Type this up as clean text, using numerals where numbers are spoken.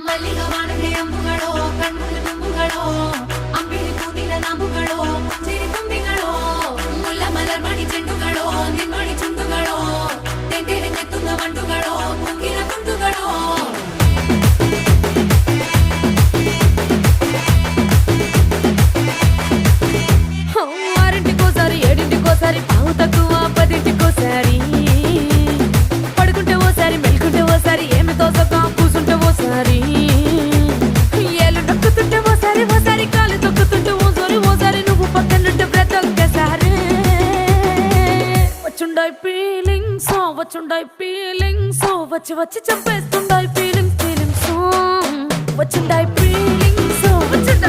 ಮಲ್ಲಿಗ ವಾಣದೆ ಅಂಬುಗಳೋ ಕಣ್ಮುಳ್ಳು ತುಂಬುಗಳೋ ಅಂಬಿಳಿ ಕೂದಿನ ನಾಂಬುಗಳೋ ಮುಂಚಿರಿ ತುಂಬಿಗಳೋ ಮುಲ್ಲ ಮಲರ್ ಮಣಿ ಚೆಂಡುಗಳೋ ನಿನ್ಮಣಿ ಚುಂಡುಗಳೋ ತೆಂಟೆರೆ ನೆತ್ತುಂಗ ಮಂಡುಗಳೋ ಮುಂಗಿನ ತುಂಡುಗಳೋ ఆరింటికోసారి ఏడింటికోసారి పావు తక్కువ పదింటికోసారి పడుకుంటే ఓసారి మెలుకుంటే ఓసారి ఏమి తోసక కూసుంటే ఓసారి ఏళ్ళు నొక్కుతుంటే ఓసారి ఓసారి కాలు తొక్కుతుంటే ఓసారి నువ్వు పక్కనుంటే బ్రతొక్కసారి వచ్చుండాయి ఫీలింగ్స్ వచ్చి వచ్చి చంపేస్తుండాయి ఫీలింగ్స్ వచ్చుండాయి ఫీలింగ్స్ వచ్చుండాయి